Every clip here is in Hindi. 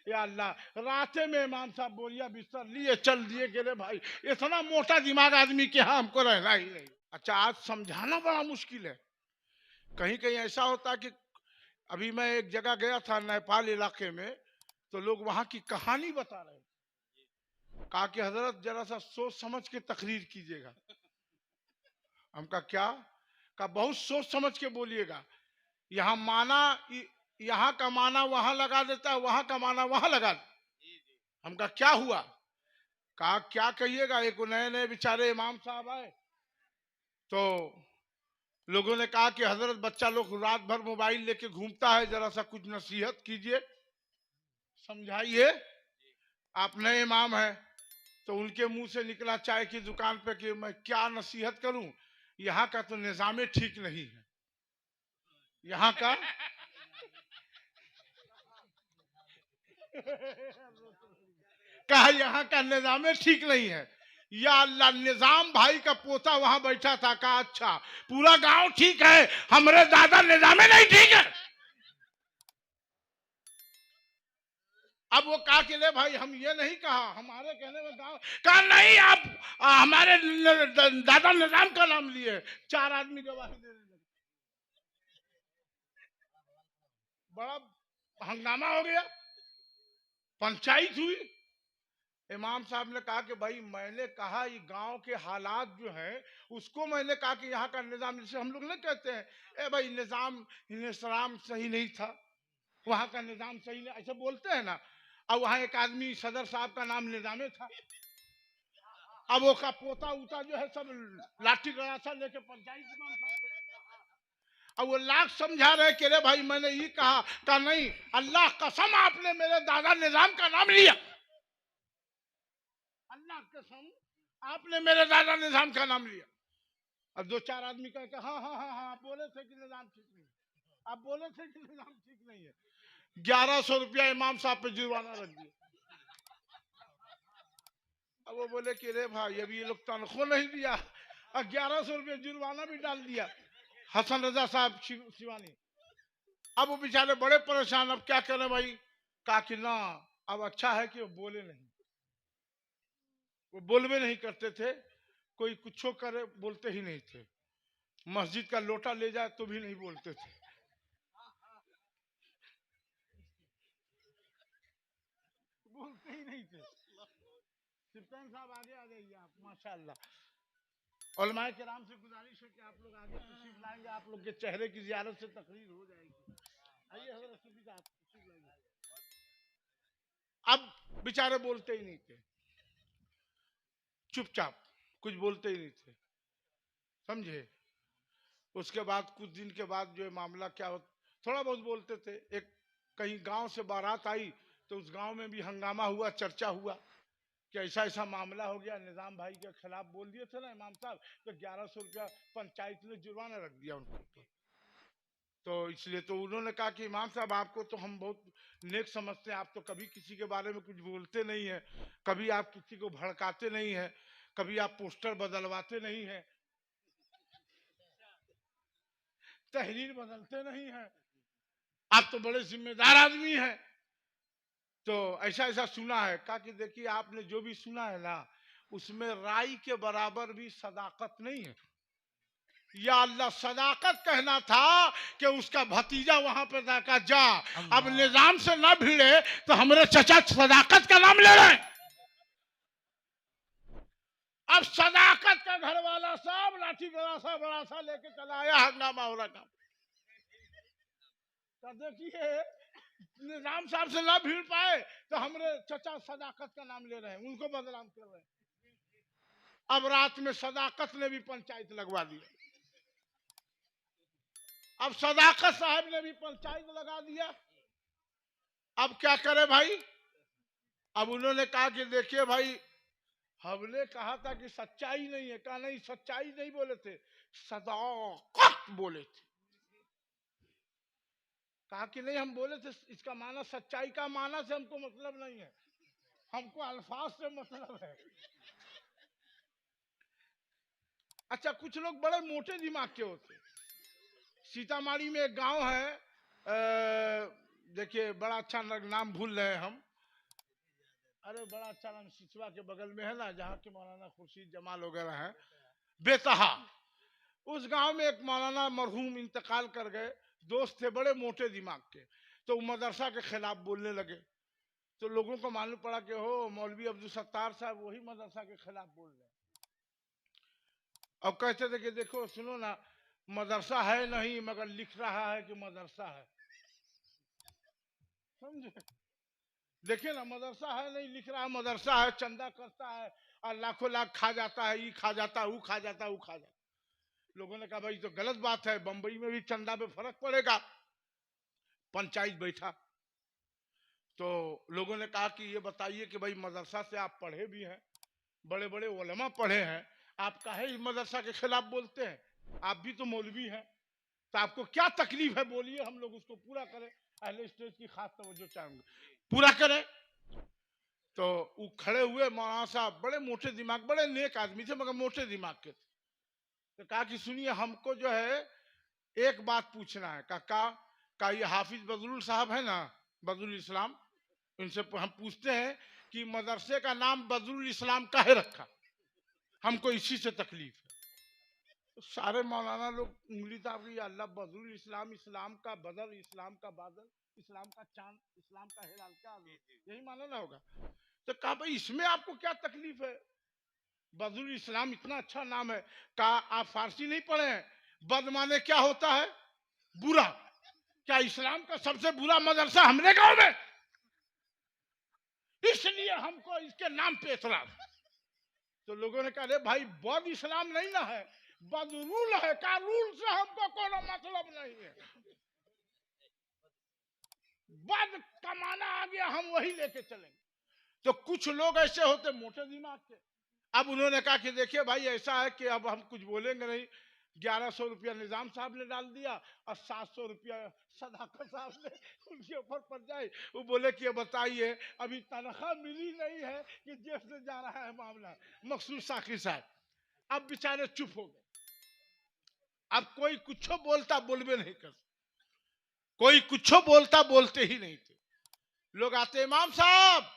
या अल्लाह, रास्ते में इमाम साहब बोरिया बिस्तर लिए चल दिए कि रे भाई इतना मोटा दिमाग आदमी के यहाँ हमको रहना ही नहीं। अच्छा, आज समझाना बड़ा मुश्किल है। कहीं कहीं ऐसा होता है कि अभी मैं एक जगह गया था नेपाल इलाके में, तो लोग वहां की कहानी बता रहे, कहा कि हजरत जरा सा सोच समझ के तकरीर कीजिएगा। हमका क्या? का बहुत सोच समझ के बोलिएगा। यहाँ माना, यहाँ का माना वहां लगा देता है, वहां का माना वहां लगा देता। हमका क्या हुआ? कहा क्या कहिएगा, एक नए नए बेचारे इमाम साहब आए, तो लोगों ने कहा कि हजरत बच्चा लोग रात भर मोबाइल लेके घूमता है, जरा सा कुछ नसीहत कीजिए, समझाइए। आप नए इमाम हैं। तो उनके मुंह से निकला चाय की दुकान पे कि मैं क्या नसीहत करूं, यहाँ का तो निजाम ठीक नहीं है। यहाँ का कहा यहाँ का निजाम ठीक नहीं है। या अल्लाह, निजाम भाई का पोता वहां बैठा था, कहा अच्छा पूरा गांव ठीक है, हमारे दादा निजाम नहीं ठीक है। अब वो कहा कि ले भाई हम ये नहीं कहा, हमारे कहने में गांव, कहा नहीं आप हमारे दादा निजाम का नाम लिए। 4 आदमी गवाही देने लगे, बड़ा हंगामा हो गया, पंचायत हुई। इमाम साहब ने कहा कि भाई मैंने कहा ये गांव के हालात जो हैं उसको मैंने कहा कि यहाँ का निजाम, जिसे हम लोग नहीं कहते हैं ए भाई निजाम निजाम सही नहीं था, वहाँ का निजाम सही नहीं, ऐसे बोलते हैं ना। अब वहाँ एक आदमी सदर साहब का नाम निजामे था। अब वो का पोता उता जो है सब लाठी गड़ासा लेके पंचायत इमाम साहब पे। अब वो लाख समझा रहे कि रे भाई मैंने ये कहा नहीं, अल्लाह कसम आपने मेरे दादा निजाम का नाम लिया, अल्लाह कसम आपने मेरे दादा निजाम का नाम लिया। अब 2-4 आदमी कहे कि हाँ हाँ हाँ हाँ आप बोले थे कि निजाम ठीक नहीं है, आप बोले थे कि निजाम ठीक नहीं है। 1100 रुपया इमाम साहब पे जुर्माना रख दिया। अब वो बोले कि रे भाई अभी ये लोग तनख्वाह नहीं दिया और 1100 रुपया जुर्माना भी डाल दिया। हसन रजा साहब शिवानी, अब वो बेचारे बड़े परेशान, अब क्या करें भाई। कहा कि ना अब अच्छा है कि वो बोले नहीं, वो बोलवे नहीं करते थे, कोई कुछ करे बोलते ही नहीं थे, मस्जिद का लोटा ले जाए तो भी नहीं बोलते थे। बोलते ही नहीं थे। सिप्तान साहब आगे आ जाइए आप, माशाअल्लाह। उलमाए किराम से गुजारिश है कि आप लोग आगे तशरीफ लाएंगे, आप लोग के चेहरे की जियारत से तकरीर हो जाएगी। आइए हजरत सूफी साहब तशरीफ लाइए। अब बेचारे बोलते ही नहीं थे, चुपचाप कुछ बोलते ही नहीं थे, समझे। उसके बाद कुछ दिन के बाद जो मामला क्या हो, थोड़ा बहुत बोलते थे। एक कहीं गांव से बारात आई तो उस गांव में भी हंगामा हुआ, चर्चा हुआ कि ऐसा ऐसा मामला हो गया, निजाम भाई के खिलाफ बोल दिए थे ना इमाम साहब, तो 1100 रुपया पंचायत ने जुर्माना रख दिया उनको। तो इसलिए तो उन्होंने कहा कि इमाम साहब आपको तो हम बहुत नेक समझते हैं, आप तो कभी किसी के बारे में कुछ बोलते नहीं है, कभी आप किसी को भड़काते नहीं है, कभी आप पोस्टर बदलवाते नहीं है, तहरीर बदलते नहीं है, आप तो बड़े जिम्मेदार आदमी हैं। तो ऐसा ऐसा सुना है। कहा कि देखिए आपने जो भी सुना है ना, उसमें राई के बराबर भी सदाकत नहीं है। या अल्लाह, सदाकत कहना था कि उसका भतीजा वहां पर जाकर जा, अब निजाम से ना भिड़े तो हमारे चचा सदाकत का नाम ले रहे हैं। अब सदाकत का घर वाला सब लाठी गड़ासा बड़ासा लेके चला आया, हंगामा हो रहा। तो देखिए निजाम साहब से ना भिड़ पाए तो हमारे चचा सदाकत का नाम ले रहे हैं, उनको बदनाम कर रहे हैं। अब रात में सदाकत ने भी पंचायत लगवा दी। अब सदाकत साहब ने भी पंचायत लगा दिया। अब क्या करे भाई। अब उन्होंने कहा कि देखिए भाई, हमने कहा था कि सच्चाई नहीं है। कहा नहीं, सच्चाई नहीं बोले थे, सदाकत बोले थे। कहा कि नहीं हम बोले थे, इसका माना सच्चाई का माना से हमको मतलब नहीं है, हमको अल्फाज से मतलब है। अच्छा, कुछ लोग बड़े मोटे दिमाग के होते। सीतामढ़ी में एक गांव है, देखिए बड़ा अच्छा नाम भूल रहे हैं हम, अरे बड़ा अच्छा नाम सिसवा के बगल में है ना, जहाँ के मौलाना खुर्शीद जमाल वगैरह है, बेतहा। उस गांव में एक मौलाना मरहूम इंतकाल कर गए, दोस्त थे बड़े मोटे दिमाग के, तो मदरसा के खिलाफ बोलने लगे। तो लोगों को मालूम पड़ा कि हो मौलवी अब्दुल सत्तार साहब वही मदरसा के खिलाफ बोल रहे हैं। अब कहते थे कि देखो सुनो ना, मदरसा है नहीं मगर लिख रहा है कि मदरसा है, समझे? देखिए ना, मदरसा है नहीं लिख रहा है मदरसा है, चंदा करता है और लाखों लाख खा जाता है, ये खा जाता है, वो खा जाता है, वो खा जाता है। लोगों ने कहा भाई तो गलत बात है, बंबई में भी चंदा पे फर्क पड़ेगा। पंचायत बैठा तो लोगों ने कहा कि ये बताइए कि भाई मदरसा से आप पढ़े भी हैं, बड़े बड़े उलमा पढ़े हैं, आप काहे इस मदरसा के खिलाफ बोलते हैं? आप भी तो मौलवी हैं, तो आपको क्या तकलीफ है बोलिए, हम लोग उसको पूरा करें। अहले स्टेज की खास तवज्जो चाहूंगा, पूरा करें। तो वो खड़े हुए मौलाना साहब, बड़े मोटे दिमाग, बड़े नेक आदमी थे मगर मोटे दिमाग के थे। तो कहा कि सुनिए, हमको जो है एक बात पूछना है। का ये हाफिज बदरुल साहब है ना, बदरुल इस्लाम, इनसे हम पूछते हैं कि मदरसे का नाम बदरुल इस्लाम काहे रखा, हमको इसी से तकलीफ है। तो सारे मौलाना लोग उंगली दाब रही, अल्लाह बदरुल इस्लाम, इस्लाम का बदल, इस्लाम का बादल, इस्लाम का चांद, इस्लाम का हिलाल, क्या यही माना ना होगा। तो कहा भाई इसमें आपको क्या तकलीफ है, बदरुल इस्लाम इतना अच्छा नाम है। कहा आप फारसी नहीं पढ़े हैं? बद माने क्या होता है? बुरा। क्या इस्लाम का सबसे बुरा मदरसा हमरे गांव में? इसलिए हमको इसके नाम पे इतराज। तो लोगों ने कहा अरे भाई बद इस्लाम नहीं ना है, बदरूल है, का रूल से हमको कोई मतलब नहीं है, बद कमाना आ गया, हम वही लेके चलेंगे। तो कुछ लोग ऐसे होते मोटे दिमाग के। अब उन्होंने कहा कि देखिए भाई ऐसा है कि अब हम कुछ बोलेंगे नहीं। 1100 रुपया निजाम साहब ने डाल दिया और 700 रुपया सदाकत साहब ने उनके ऊपर पड़ जाए। वो बोले कि बताइए अभी तनख्वाह मिली नहीं है कि जेब से जा रहा है मामला। मकसूद साकी साहब अब बेचारे चुप हो गए। अब कोई कुछ बोलता बोलबे नहीं कर, कोई कुछ बोलता बोलते ही नहीं थे। लोग आते, इमाम साहब,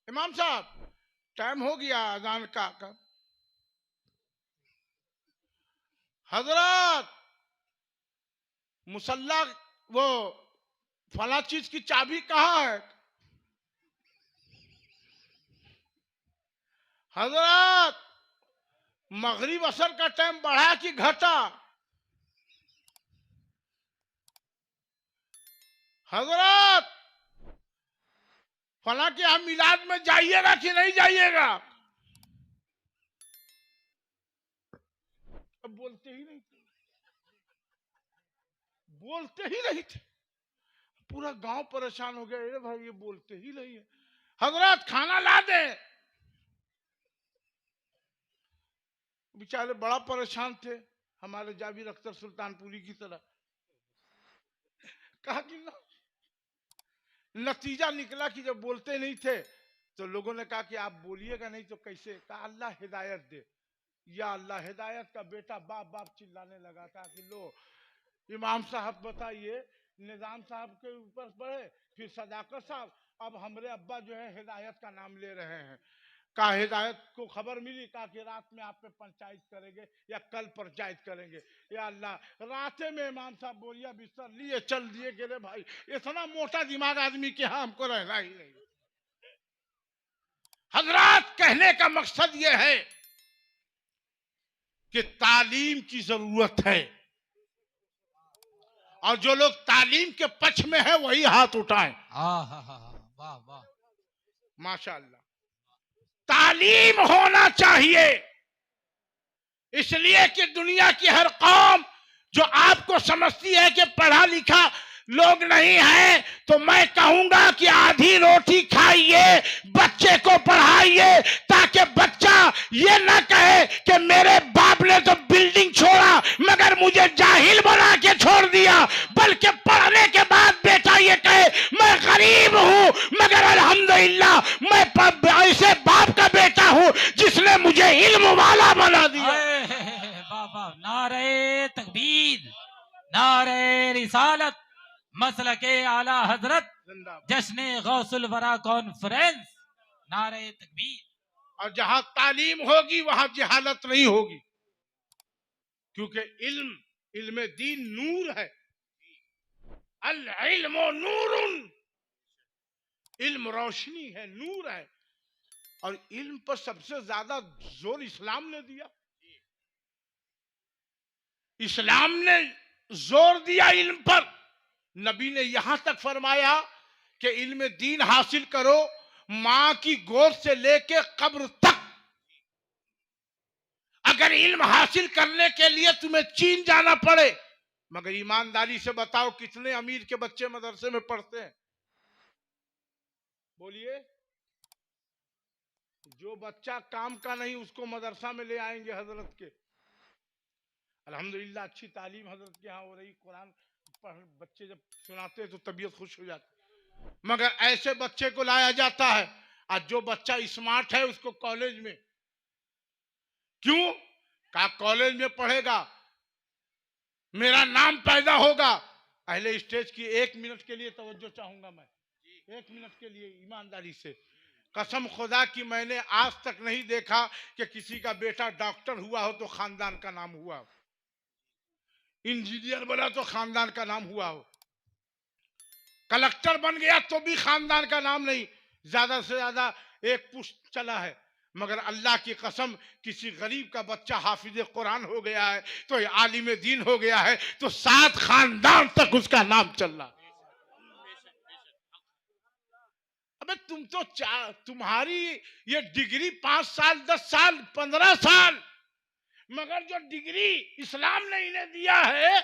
इमाम साहब टाइम हो गया अजान का। हजरत मुसल्ला वो फला चीज की चाबी कहाँ है? हजरत मगरिब असर का टाइम बढ़ा कि घटा? हजरत फला के हम मिलाद में जाइएगा कि नहीं जाइएगा? अब बोलते ही नहीं थे, बोलते ही नहीं थे। पूरा गांव परेशान हो गया, अरे भाई ये बोलते ही नहीं है। हजरत खाना ला दे। बेचारे बड़ा परेशान थे, हमारे जाबिर अख्तर सुल्तानपुरी की तरह। कहा कि नतीजा निकला कि जब बोलते नहीं थे तो लोगों ने कहा कि आप बोलिएगा नहीं तो कैसे? कहा अल्लाह हिदायत दे, या अल्लाह हिदायत का बेटा बाप बाप चिल्लाने लगा था कि लो इमाम साहब बताइए, निजाम साहब के ऊपर पढ़े, फिर सदाकत साहब, अब हमारे अब्बा जो है हिदायत का नाम ले रहे हैं। का हिदायत को खबर मिली, कहा कि रात में आप पे पंचायत करेंगे या कल पंचायत करेंगे। या अल्लाह, राते में इमाम साहब बोलिया बिस्तर लिए चल दिए गिरे। भाई इतना मोटा दिमाग आदमी के यहाँ हमको रहना ही नहीं। हजरात कहने का मकसद यह है कि तालीम की जरूरत है, और जो लोग तालीम के पक्ष में है वही हाथ उठाएं। वाह वाह, माशाअल्लाह। तालीम होना चाहिए, इसलिए कि दुनिया की हर कौम जो आपको समझती है कि पढ़ा लिखा लोग नहीं है, तो मैं कहूंगा कि आधी रोटी खाइए, बच्चे को पढ़ाइए, ताकि बच्चा ये ना कहे कि मेरे बाप ने तो बिल्डिंग छोड़ा मगर मुझे जाहिल बना के छोड़ दिया, बल्कि पढ़ने के बाद बेटा ये कहे मैं गरीब हूं मगर अल्हम्दुलिल्लाह मैं ऐसे बाप का बेटा हूं जिसने मुझे इल्म वाला बना दिया। वाह वाह, नारे तकबीर, नारे रिसालत, मसलके आला हजरत, जश्न गौसुल वरा कॉन्फ्रेंस। नारे तकबीर। और जहां तालीम होगी वहां जहालत नहीं होगी, क्योंकि इल्म इल्म दीन नूर है। अल इल्मो नूरुन, इल्म रोशनी है, नूर है। और इल्म पर सबसे ज्यादा जोर इस्लाम ने दिया। इस्लाम ने जोर दिया इल्म पर। नबी ने यहां तक फरमाया कि इल्म दीन हासिल करो मां की गोद से लेके कब्र तक। अगर इल्म हासिल करने के लिए तुम्हें चीन जाना पड़े, मगर ईमानदारी से बताओ कितने अमीर के बच्चे मदरसे में पढ़ते हैं? बोलिए। जो बच्चा काम का नहीं उसको मदरसा में ले आएंगे हजरत के। अल्हम्दुलिल्लाह अच्छी तालीम हजरत के यहाँ हो रही, कुरान पढ़ बच्चे जब सुनाते हैं तो तबीयत खुश हो जाती। मगर ऐसे बच्चे को लाया जाता है, और जो बच्चा स्मार्ट है उसको कॉलेज में। क्यों? कहा कॉलेज में पढ़ेगा मेरा नाम पैदा होगा। पहले स्टेज की 1 मिनट के लिए तवज्जो चाहूंगा मैं, 1 मिनट के लिए ईमानदारी से। कसम खुदा की मैंने आज तक नहीं देखा कि किसी का बेटा डॉक्टर हुआ हो तो खानदान का नाम हुआ हो, इंजीनियर बना तो खानदान का नाम हुआ हो, कलेक्टर बन गया तो भी खानदान का नाम नहीं, ज्यादा से ज्यादा एक पुश्त चला है। मगर अल्लाह की कसम किसी गरीब का बच्चा हाफिज कुरान हो गया है तो आलिम दीन हो गया है तो 7 खानदान तक उसका नाम चल रहा। अबे तुम तो तुम्हारी ये डिग्री 5 साल 10 साल 15 साल, मगर जो डिग्री इस्लाम ने इन्हें दिया है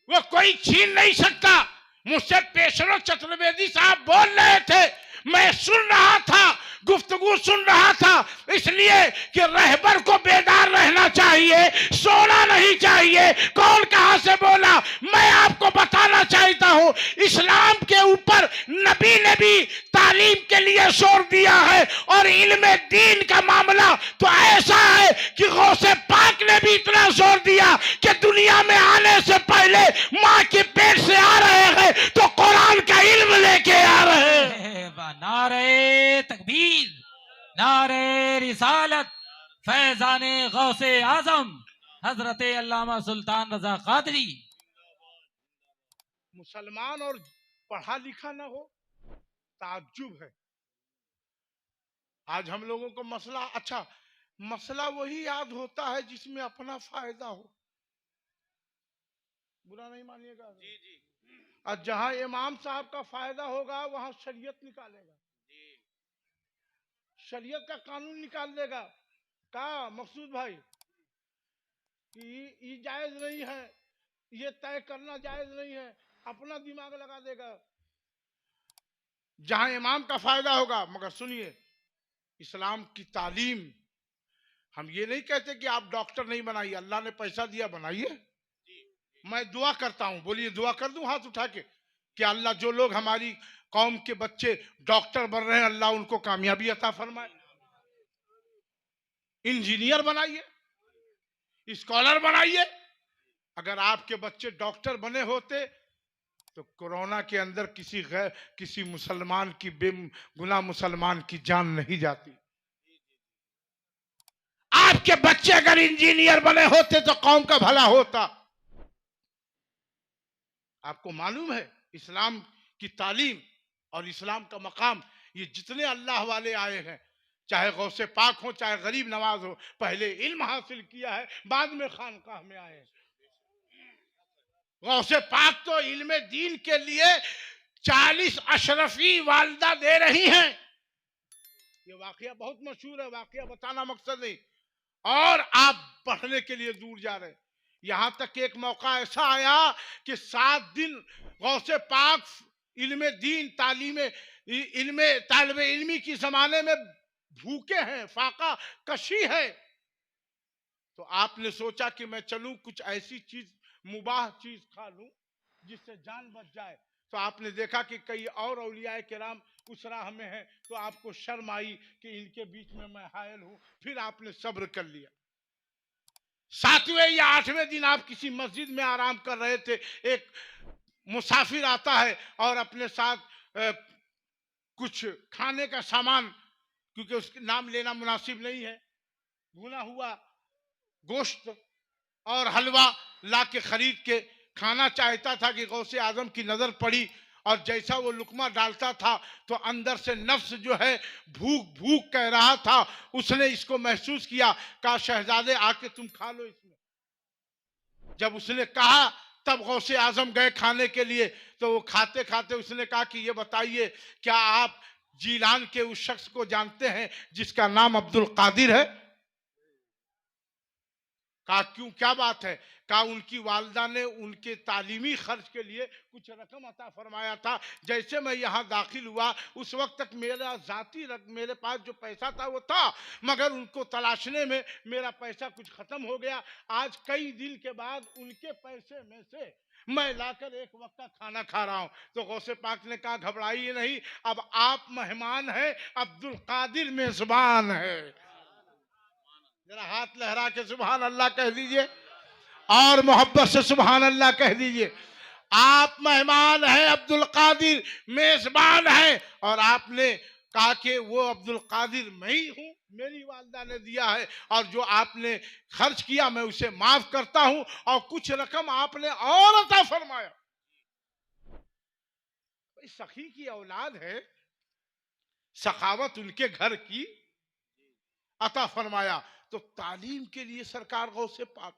वो कोई छीन नहीं सकता। मुझसे पेशरो चतुर्वेदी साहब बोल रहे थे, मैं सुन रहा था, गुफ्तगू सुन रहा था, इसलिए कि रहबर को बेदार रहना चाहिए, सोना नहीं चाहिए। कौन कहां से बोला? मैं आपको बताना चाहता हूं, इस्लाम के ऊपर नबी ने भी तालीम के लिए जोर दिया है। और इल्म दीन का मामला तो ऐसा है कि गौसे पाक ने भी इतना जोर दिया कि दुनिया में आने से पहले मां के पेट से आ रहे हैं तो कुरान का इल्म लेके आ रहे हैं। नारे तकबीर, नारे रिसालत, फैजाने गौसे आजम हजरत अल्लामा सुल्तान रजा कादरी। मुसलमान और पढ़ा लिखा ना हो, ताज्जुब है। आज हम लोगों को मसला, अच्छा मसला वही याद होता है जिसमें अपना फायदा हो। बुरा नहीं मानिएगा जी जी। और जहां इमाम साहब का फायदा होगा वहां शरीयत निकालेगा, शरीयत का कानून निकाल देगा। कहा मकसूद भाई कि ये जायज नहीं है, ये तय करना जायज नहीं है, अपना दिमाग लगा देगा जहां इमाम का फायदा होगा। मगर सुनिए, इस्लाम की तालीम, हम ये नहीं कहते कि आप डॉक्टर नहीं बनाइए, अल्लाह ने पैसा दिया बनाइए। मैं दुआ करता हूं, बोलिए दुआ कर दूं हाथ उठा के कि अल्लाह जो लोग हमारी कौम के बच्चे डॉक्टर बन रहे हैं अल्लाह उनको कामयाबी अता फरमाए। इंजीनियर बनाइए, स्कॉलर बनाइए। अगर आपके बच्चे डॉक्टर बने होते तो कोरोना के अंदर किसी मुसलमान की बेगुनाह मुसलमान की जान नहीं जाती। आपके बच्चे अगर इंजीनियर बने होते तो कौम का भला होता। आपको मालूम है इस्लाम की तालीम और इस्लाम का मकाम, ये जितने अल्लाह वाले आए हैं, चाहे गौसे पाक हो चाहे गरीब नवाज हो, पहले इल्म हासिल किया है बाद में खानकाह में आए। गौसे पाक तो इल्म दीन के लिए 40 अशरफी वालदा दे रही हैं। ये वाकया बहुत मशहूर है, वाकया बताना मकसद नहीं। और आप पढ़ने के लिए दूर जा रहे। यहां तक एक मौका ऐसा आया कि 7 दिन गौसे पाक इल्म दीन तालिब इल्मी की जमाने में भूखे हैं, फाका कशी है। तो आपने सोचा कि मैं चलूं कुछ ऐसी चीज, मुबाह चीज खा लूं जिससे जान बच जाए। तो आपने देखा कि कई और औलियाए किराम उस राह में है, तो आपको शर्म आई कि इनके बीच में मैं हायल हूं, फिर आपने सब्र कर लिया। 7वें या 8वें दिन आप किसी मस्जिद में आराम कर रहे थे, एक मुसाफिर आता है और अपने साथ कुछ खाने का सामान, क्योंकि उसके नाम लेना मुनासिब नहीं है, भुना हुआ गोश्त और हलवा ला के खरीद के खाना चाहता था कि गौसे आजम की नजर पड़ी, और जैसा वो लुकमा डालता था तो अंदर से नफ्स जो है भूख भूख कह रहा था। उसने इसको महसूस किया, कहा शहजादे आके तुम खा लो इसमें। जब उसने कहा तब गौसे आजम गए खाने के लिए, तो वो खाते खाते उसने कहा कि ये बताइए क्या आप जीलान के उस शख्स को जानते हैं जिसका नाम अब्दुल कादिर है? कहा क्यों, क्या बात है? कहा उनकी वालदा ने उनके तालीमी खर्च के लिए कुछ रकम अता फरमाया था। जैसे मैं यहाँ दाखिल हुआ उस वक्त तक मेरा जाती मेरे पास जो पैसा था वो था, मगर उनको तलाशने में मेरा पैसा कुछ खत्म हो गया। आज कई दिन के बाद उनके पैसे में से मैं लाकर एक वक्त का खाना खा रहा हूं। तो गौसे पाक ने कहा घबराइए नहीं, अब आप मेहमान हैं, अब्दुल कादिर मेजबान है। जरा हाथ लहरा के सुभान अल्लाह कह दीजिए और मोहब्बत से सुभान अल्लाह कह दीजिए। आप मेहमान हैं, अब्दुल कादिर मेजबान है। और आपने कहा कि वो अब्दुल कादिर मैं ही हूं, मेरी वालदा ने दिया है, और जो आपने खर्च किया मैं उसे माफ करता हूं, और कुछ रकम आपने और अता फरमाया। सखी की औलाद है, सखावत उनके घर की अता फरमाया। तो तालीम के लिए सरकार गौसे पाक,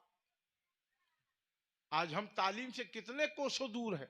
आज हम तालीम से कितने कोसों दूर है।